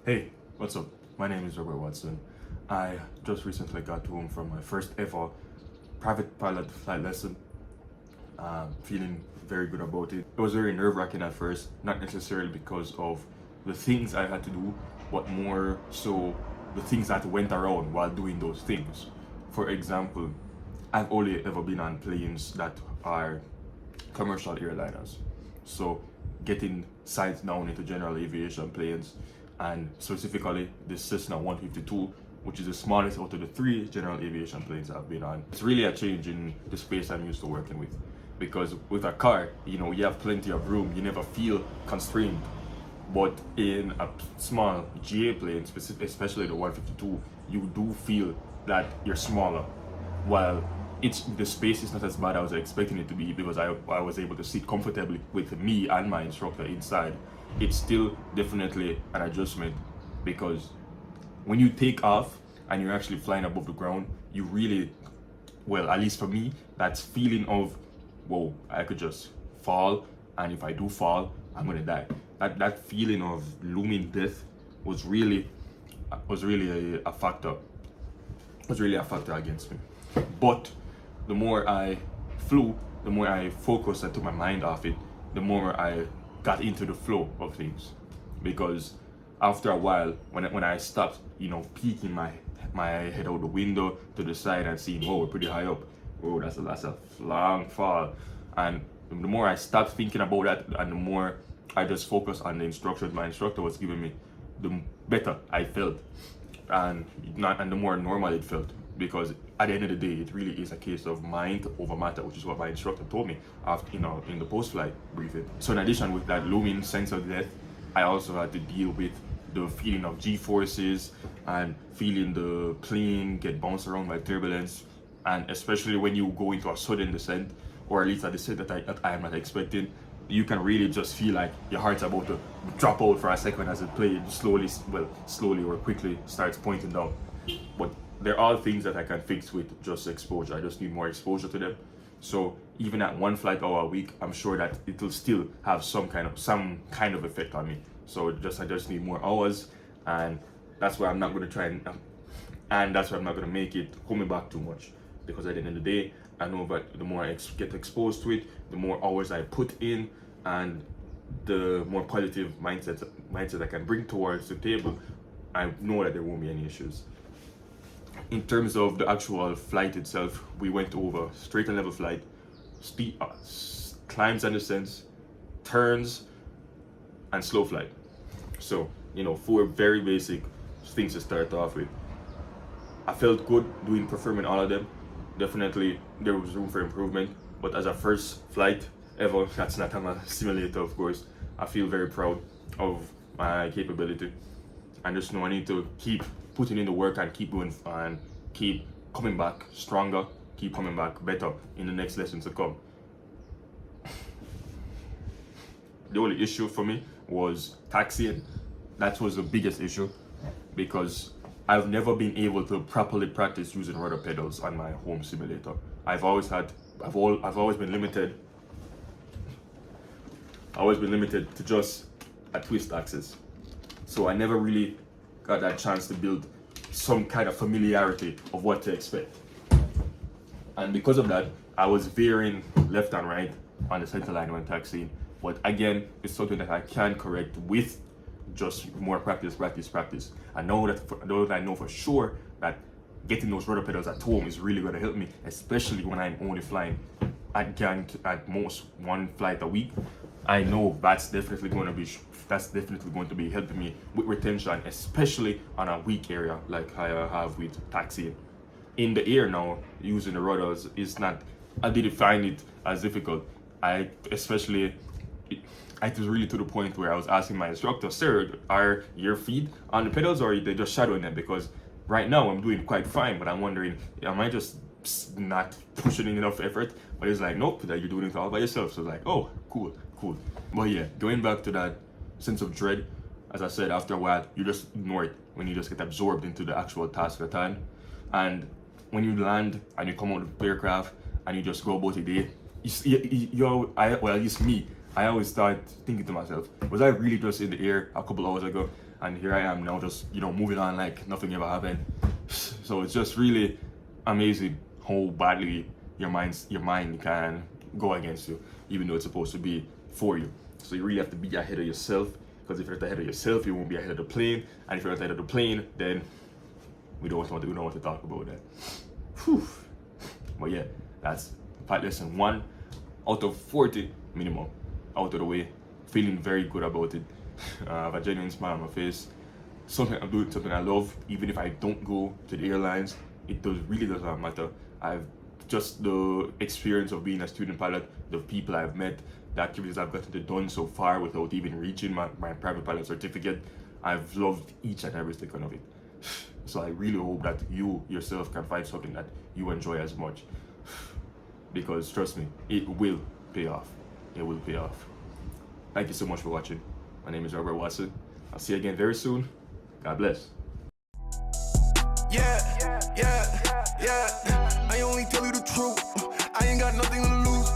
Hey, what's up? My name is Robert Watson. I just recently got home from my first ever private pilot flight lesson. Feeling very good about it. It was very nerve-wracking at first, not necessarily because of the things I had to do, but more so the things that went around while doing those things. For example, I've only ever been on planes that are commercial airliners. So getting sights down into general aviation planes, and specifically the Cessna 152, which is the smallest out of the three general aviation planes I've been on. It's really a change in the space I'm used to working with. Because with a car, you have plenty of room, you never feel constrained. But in a small GA plane, especially the 152, you do feel that you're smaller. While the space is not as bad as I was expecting it to be, because I was able to sit comfortably with me and my instructor inside. It's still definitely an adjustment, because when you take off and you're actually flying above the ground, you really, well, at least for me, that feeling of, whoa, I could just fall, and if I do fall, I'm gonna die. That feeling of looming death was really a factor. Was really a factor against me. But the more I flew, the more I focused and took my mind off it, the more I got into the flow of things. Because after a while, when I stopped, peeking my head out the window to the side and seeing, whoa, we're pretty high up. Whoa, that's a long fall. And the more I stopped thinking about that, and the more I just focused on the instructions my instructor was giving me, the better I felt, and the more normal it felt. Because at the end of the day, it really is a case of mind over matter, which is what my instructor told me after, in the post-flight briefing. So in addition with that looming sense of death, I also had to deal with the feeling of G-forces and feeling the plane get bounced around by turbulence, and especially when you go into a sudden descent, or at least a descent that I am not expecting, you can really just feel like your heart's about to drop out for a second as the plane slowly or quickly starts pointing down. But they're all things that I can fix with just exposure. I just need more exposure to them. So even at one flight hour a week, I'm sure that it'll still have some kind of effect on me. So I just need more hours, and that's why I'm not going to try and that's why I'm not going to make it hold me back too much. Because at the end of the day, I know that the more I get exposed to it, the more hours I put in, and the more positive mindset I can bring towards the table, I know that there won't be any issues. In terms of the actual flight itself, we went over straight and level flight, climbs and descents, turns, and slow flight. So, 4 very basic things to start off with. I felt good performing all of them. Definitely there was room for improvement, but as a first flight ever, that's not on a simulator, of course, I feel very proud of my capability. And just know I need to keep putting in the work and keep going and keep coming back stronger, keep coming back better in the next lessons to come. The only issue for me was taxiing. That was the biggest issue, because I've never been able to properly practice using rudder pedals on my home simulator. I've always been limited. To just a twist axis. So I never really got that chance to build some kind of familiarity of what to expect. And because of that, I was veering left and right on the center line when taxiing. But again, it's something that I can correct with just more practice. I know for sure that getting those rudder pedals at home is really going to help me, especially when I'm only flying at most one flight a week. I know that's definitely going to be helping me with retention, especially on a weak area like I have with taxiing. In the air now, using the rudders is not. I didn't find it as difficult. It was really to the point where I was asking my instructor, sir, are your feet on the pedals, or are they just shadowing them? Because right now I'm doing quite fine, but I'm wondering, am I just not pushing in enough effort? But he's like, nope, that you're doing it all by yourself. So I was like, oh, cool. But yeah, going back to that sense of dread, as I said, after a while, you just ignore it when you just get absorbed into the actual task at hand. And when you land and you come out of the aircraft and you just go about your day, at least me, I always start thinking to myself, was I really just in the air a couple hours ago? and here I am now, just moving on like nothing ever happened. So it's just really amazing how badly your mind can go against you, even though it's supposed to be for you. So you really have to be ahead of yourself, because if you're ahead of yourself, you won't be ahead of the plane, and if you're ahead of the plane, then we don't want to talk about that. Whew. But yeah, that's pilot lesson 1 out of 40 minimum, out of the way. Feeling very good about it. I have a genuine smile on my face. I'm doing something I love. Even if I don't go to the airlines, it really does not matter. I've just the experience of being a student pilot, the people I've met, the activities I've gotten to done so far without even reaching my private pilot certificate. I've loved each and every second of it. So I really hope that you yourself can find something that you enjoy as much, because trust me, it will pay off. It will pay off. Thank you so much for watching. My name is Robert Watson. I'll see you again very soon. God bless. Yeah. I only tell you the truth. I ain't got nothing to lose.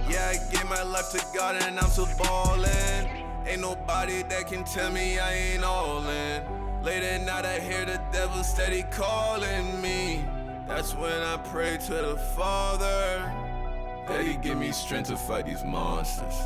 Yeah, I gave my life to God and I'm still ballin'. Ain't nobody that can tell me I ain't all in. Late at night I hear the devil steady calling me. That's when I pray to the Father that He give me strength to fight these monsters.